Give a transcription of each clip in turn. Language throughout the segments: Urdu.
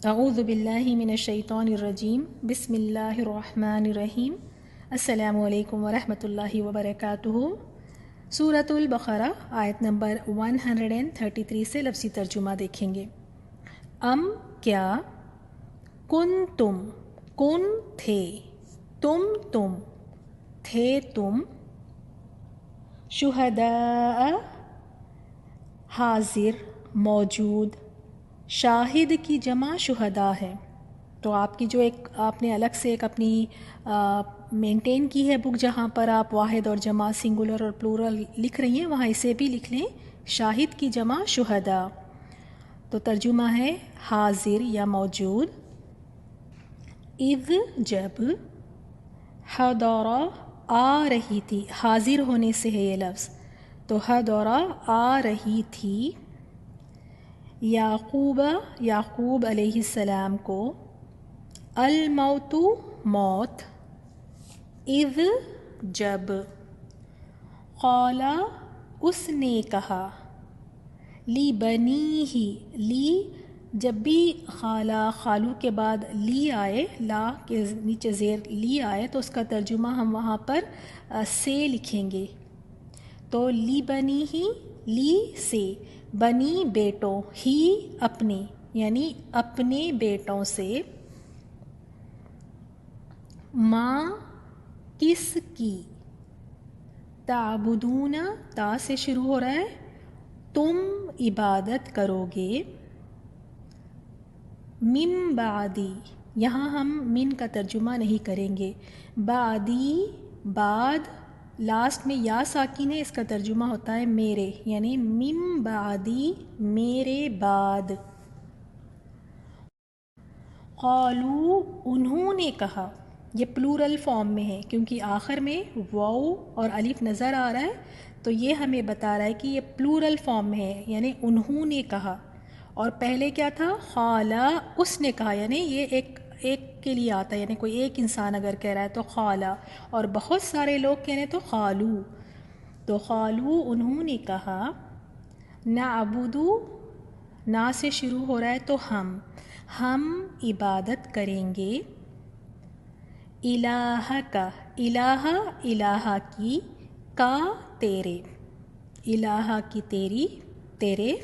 اعوذ باللہ من الشیطان الرجیم بسم اللہ الرحمن الرحیم السلام علیکم ورحمۃ اللہ وبرکاتہ۔ سورۃ البقرہ آیت نمبر 133 سے لفظی ترجمہ دیکھیں گے۔ ام کیا، کن تھے، تم تھے تم، شہداء حاضر موجود، شاہد کی جمع شہداء ہے۔ تو آپ کی جو ایک آپ نے الگ سے ایک اپنی مینٹین کی ہے بک جہاں پر آپ واحد اور جمع سنگولر اور پلورل لکھ رہی ہیں، وہاں اسے بھی لکھ لیں، شاہد کی جمع شہداء۔ تو ترجمہ ہے حاضر یا موجود۔ اذ جب، حضرہ آ رہی تھی، حاضر ہونے سے ہے یہ لفظ، تو حضرہ آ رہی تھی، یعقوب علیہ السلام کو، الموت موت، اذ جب، قال اس نے کہا، لی بنی ہی، لی جب بھی خالو کے بعد لی آئے، لا کے نیچے زیر لی آئے تو اس کا ترجمہ ہم وہاں پر سے لکھیں گے۔ تو لی بنی ہی، لی سے، بنی بیٹوں، ہی اپنے، یعنی اپنے بیٹوں سے، ماں کس کی، تعبدون تا سے شروع ہو رہا ہے، تم عبادت کرو گے، من بعدی، یہاں ہم من کا ترجمہ نہیں کریں گے، بعدی بعد، لاسٹ میں یا ساکن ہے، اس کا ترجمہ ہوتا ہے میرے، یعنی من بعدی میرے بعد۔ قالو انہوں نے کہا، یہ پلورل فارم میں ہے کیونکہ آخر میں واو اور الف نظر آ رہا ہے، تو یہ ہمیں بتا رہا ہے کہ یہ پلورل فارم میں ہے، یعنی انہوں نے کہا۔ اور پہلے کیا تھا، قالا اس نے کہا، یعنی یہ ایک کے لیے آتا ہے، یعنی کوئی ایک انسان اگر کہہ رہا ہے تو قالا، اور بہت سارے لوگ کہہ رہے ہیں تو قالو، تو قالو انہوں نے کہا، نعبدو نا سے شروع ہو رہا ہے تو ہم عبادت کریں گے، الہ کا، الہ کی، کا تیرے، الہ کی تیرے،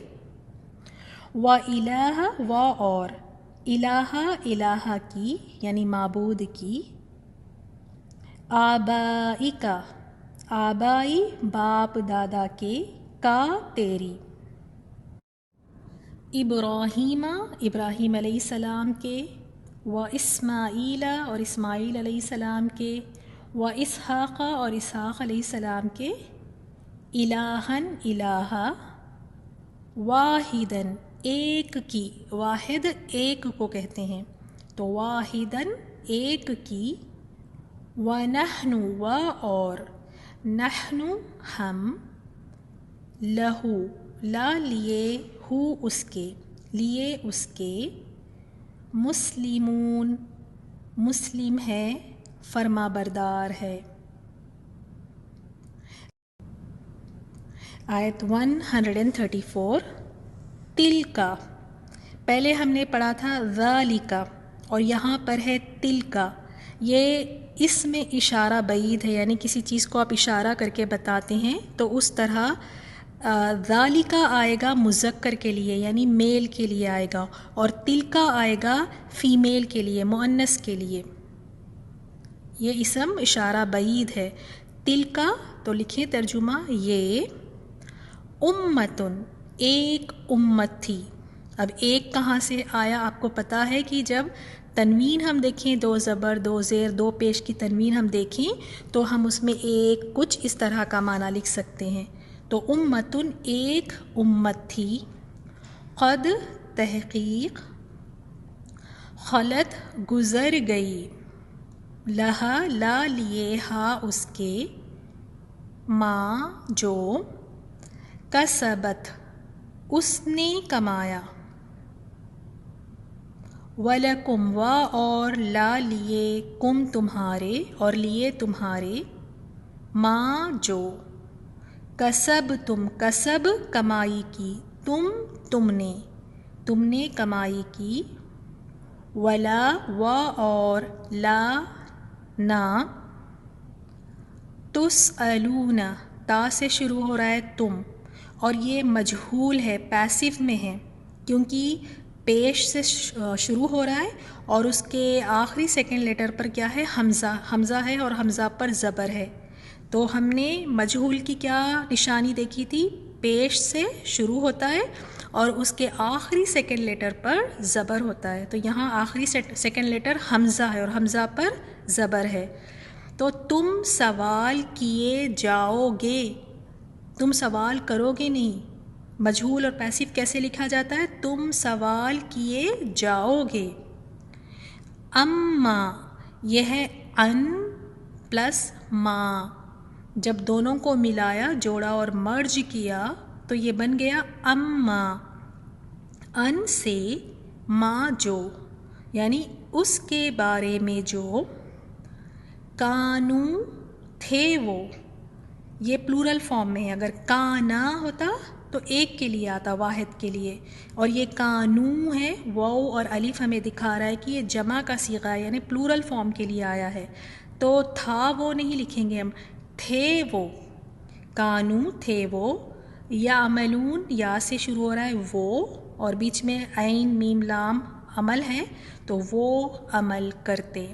و الہ و اور، الہ کی یعنی معبود کی، آبائی کا، آبائی باپ دادا کے، کا تیری، ابراہیم علیہ السلام کے، و اسماعیل اور اسماعیل علیہ السلام کے، و اسحاق اور اسحاق علیہ السلام کے، الہن الہ، واحدن ایک کی، واحد ایک کو کہتے ہیں، تو واحدن ایک کی، ونحن و اور، نحن ہم، لہو لا لیے، ہو اس کے، لیے اس کے، مسلمون مسلم ہے، فرما بردار ہے۔ آیت 134، تل کا، پہلے ہم نے پڑھا تھا ذالک، اور یہاں پر ہے تل کا، یہ اس میں اشارہ بعید ہے، یعنی کسی چیز کو آپ اشارہ کر کے بتاتے ہیں تو اس طرح ذالک آئے گا مذکر کے لیے یعنی میل کے لیے آئے گا، اور تلک آئے گا فیمیل کے لیے، مؤنث کے لیے، یہ اسم اشارہ بعید ہے۔ تلک تو لکھیں ترجمہ، یہ امتن ایک امت تھی۔ اب ایک کہاں سے آیا آپ کو پتہ ہے کہ جب تنوین ہم دیکھیں، دو زبر دو زیر دو پیش کی تنوین ہم دیکھیں تو ہم اس میں ایک کچھ اس طرح کا معنی لکھ سکتے ہیں، تو امتن ایک امت تھی، قد تحقیق، خلط گزر گئی، لہا لا لیے، ہا اس کے، ماں جو، کسبت اس نے کمایا، وَلَكُمْ و اور، لا لیے، کم تمہارے اور لیے تمہارے، ماں جو، کسب تم، کسب کمائی کی، تم نے کمائی کی، ولا و اور لا نا، تسألون تا سے شروع ہو رہا ہے تم، اور یہ مجہول ہے، پیسو میں ہے کیونکہ پیش سے شروع ہو رہا ہے اور اس کے آخری سیکنڈ لیٹر پر کیا ہے؟ حمزہ ہے اور حمزہ پر زبر ہے۔ تو ہم نے مجہول کی کیا نشانی دیکھی تھی؟ پیش سے شروع ہوتا ہے اور اس کے آخری سیکنڈ لیٹر پر زبر ہوتا ہے، تو یہاں آخری سیکنڈ لیٹر حمزہ ہے اور حمزہ پر زبر ہے۔ تو تم سوال کیے جاؤ گے، تم سوال کرو گے نہیں۔ مجہول اور پیسو کیسے لکھا جاتا ہے؟ تم سوال کیے جاؤ گے۔ اما یہ ہے ان پلس ما، جب دونوں کو ملایا، جوڑا اور مرج کیا تو یہ بن گیا اما۔ ان سے ما جو، یعنی اس کے بارے میں جو، کانو تھے وہ، یہ پلورل فارم میں ہے، اگر کانا ہوتا تو ایک کے لیے آتا، واحد کے لیے، اور یہ کانو ہے، واو اور الف ہمیں دکھا رہا ہے کہ یہ جمع کا صیغہ ہے، یعنی پلورل فارم کے لیے آیا ہے، تو تھا وہ نہیں لکھیں گے ہم، تھے وہ، کانو تھے وہ، یعملون یا سے شروع ہو رہا ہے وہ، اور بیچ میں عین میم لام عمل ہے، تو وہ عمل کرتے۔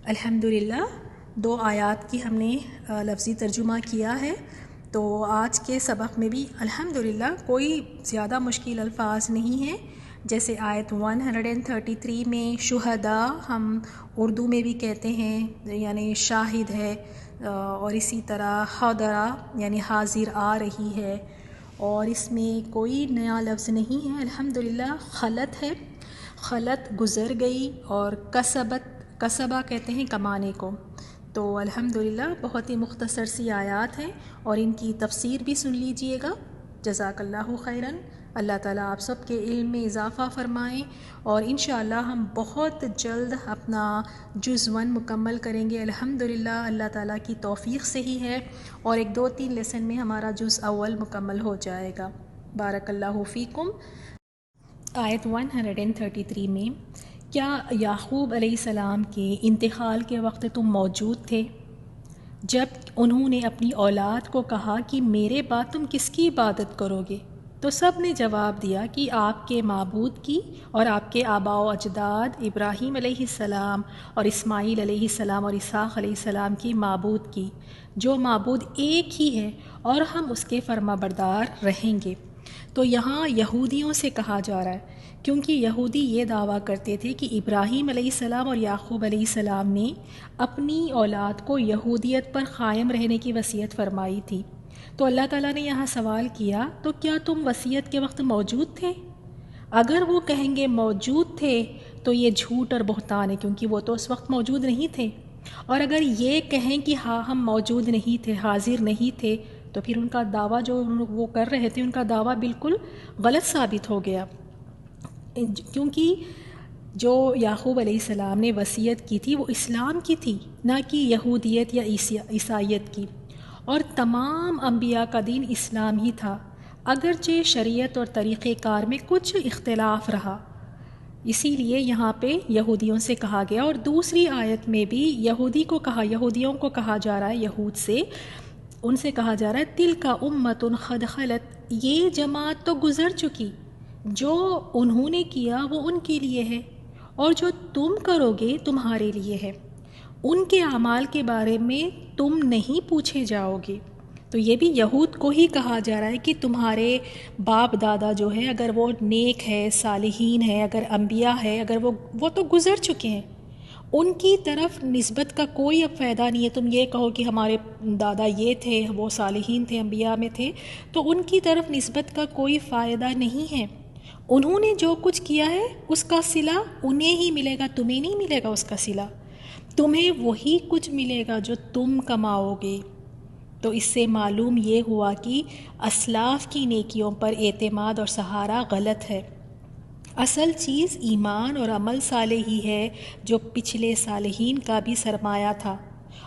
الحمدللہ 2 آیات کی ہم نے لفظی ترجمہ کیا ہے، تو آج کے سبق میں بھی الحمدللہ کوئی زیادہ مشکل الفاظ نہیں ہیں، جیسے آیت 133 میں شہداء ہم اردو میں بھی کہتے ہیں، یعنی شاہد ہے، اور اسی طرح حاضرہ یعنی حاضر آ رہی ہے، اور اس میں کوئی نیا لفظ نہیں ہے الحمدللہ۔ خلت ہے، خلت گزر گئی، اور کسبہ کہتے ہیں کمانے کو، تو الحمدللہ بہت ہی مختصر سی آیات ہیں، اور ان کی تفسیر بھی سن لیجئے گا۔ جزاک اللہ خیراً، اللہ تعالیٰ آپ سب کے علم میں اضافہ فرمائیں، اور انشاءاللہ ہم بہت جلد اپنا جز 1 مکمل کریں گے الحمدللہ، اللہ تعالیٰ کی توفیق سے ہی ہے، اور 1-2-3 لیسن میں ہمارا جز اول مکمل ہو جائے گا۔ بارک اللہ فیکم۔ آیت 133 میں، کیا یعقوب علیہ السلام کے انتقال کے وقت تم موجود تھے جب انہوں نے اپنی اولاد کو کہا کہ میرے بعد تم کس کی عبادت کرو گے؟ تو سب نے جواب دیا کہ آپ کے معبود کی، اور آپ کے آباء و اجداد ابراہیم علیہ السلام اور اسماعیل علیہ السلام اور اسحاق علیہ السلام کی معبود کی، جو معبود ایک ہی ہے، اور ہم اس کے فرما بردار رہیں گے۔ تو یہاں یہودیوں سے کہا جا رہا ہے، کیونکہ یہودی یہ دعویٰ کرتے تھے کہ ابراہیم علیہ السلام اور یعقوب علیہ السلام نے اپنی اولاد کو یہودیت پر قائم رہنے کی وصیت فرمائی تھی۔ تو اللہ تعالیٰ نے یہاں سوال کیا، تو کیا تم وصیت کے وقت موجود تھے؟ اگر وہ کہیں گے موجود تھے تو یہ جھوٹ اور بہتان ہے، کیونکہ وہ تو اس وقت موجود نہیں تھے، اور اگر یہ کہیں کہ ہاں ہم موجود نہیں تھے، حاضر نہیں تھے، تو پھر ان کا دعویٰ جو وہ کر رہے تھے، ان کا دعویٰ بالکل غلط ثابت ہو گیا، کیونکہ جو یعقوب علیہ السلام نے وصیت کی تھی وہ اسلام کی تھی، نہ کہ یہودیت یا عیسائیت کی، اور تمام انبیاء کا دین اسلام ہی تھا، اگرچہ شریعت اور طریقہ کار میں کچھ اختلاف رہا، اسی لیے یہاں پہ یہودیوں سے کہا گیا۔ اور دوسری آیت میں بھی یہودیوں کو کہا جا رہا ہے، یہود سے ان سے کہا جا رہا ہے تلک امۃ قد خلت، یہ جماعت تو گزر چکی، جو انہوں نے کیا وہ ان کے لیے ہے، اور جو تم کرو گے تمہارے لیے ہے، ان کے اعمال کے بارے میں تم نہیں پوچھے جاؤ گے۔ تو یہ بھی یہود کو ہی کہا جا رہا ہے کہ تمہارے باپ دادا جو ہے، اگر وہ نیک ہے، صالحین ہے، اگر انبیاء ہے، اگر وہ تو گزر چکے ہیں، ان کی طرف نسبت کا کوئی اب فائدہ نہیں ہے۔ تم یہ کہو کہ ہمارے دادا یہ تھے، وہ صالحین تھے، انبیاء میں تھے، تو ان کی طرف نسبت کا کوئی فائدہ نہیں ہے۔ انہوں نے جو کچھ کیا ہے اس کا صلہ انہیں ہی ملے گا، تمہیں نہیں ملے گا اس کا صلہ، تمہیں وہی کچھ ملے گا جو تم کماؤ گے۔ تو اس سے معلوم یہ ہوا کہ اسلاف کی نیکیوں پر اعتماد اور سہارا غلط ہے۔ اصل چیز ایمان اور عمل صالح ہی ہے، جو پچھلے صالحین کا بھی سرمایہ تھا،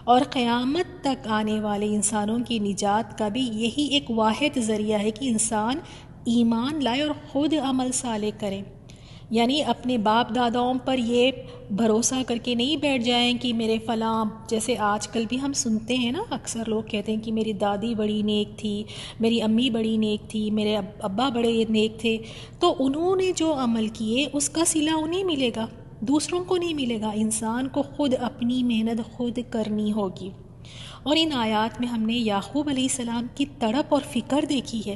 اور قیامت تک آنے والے انسانوں کی نجات کا بھی یہی ایک واحد ذریعہ ہے کہ انسان ایمان لائے اور خود عمل صالح کرے۔ یعنی اپنے باپ داداؤں پر یہ بھروسہ کر کے نہیں بیٹھ جائیں کہ میرے فلاں، جیسے آج کل بھی ہم سنتے ہیں نا، اکثر لوگ کہتے ہیں کہ میری دادی بڑی نیک تھی، میری امی بڑی نیک تھی، میرے ابا بڑے نیک تھے، تو انہوں نے جو عمل کیے اس کا صلہ انہیں ملے گا، دوسروں کو نہیں ملے گا۔ انسان کو خود اپنی محنت خود کرنی ہوگی۔ اور ان آیات میں ہم نے یعقوب علیہ السلام کی تڑپ اور فکر دیکھی ہے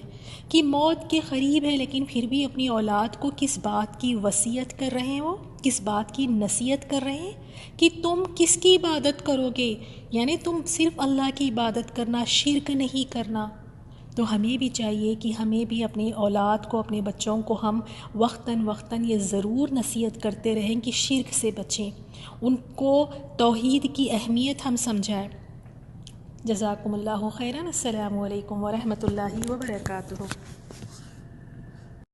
کہ موت کے قریب ہے، لیکن پھر بھی اپنی اولاد کو کس بات کی وصیت کر رہے ہیں، وہ کس بات کی نصیحت کر رہے ہیں کہ تم کس کی عبادت کرو گے، یعنی تم صرف اللہ کی عبادت کرنا، شرک نہیں کرنا۔ تو ہمیں بھی چاہیے کہ ہمیں بھی اپنے اولاد کو، اپنے بچوں کو ہم وقتاً یہ ضرور نصیحت کرتے رہیں کہ شرک سے بچیں، ان کو توحید کی اہمیت ہم سمجھائیں۔ جزاکم اللہ خیراً۔ السلام علیکم ورحمۃ اللہ وبرکاتہ۔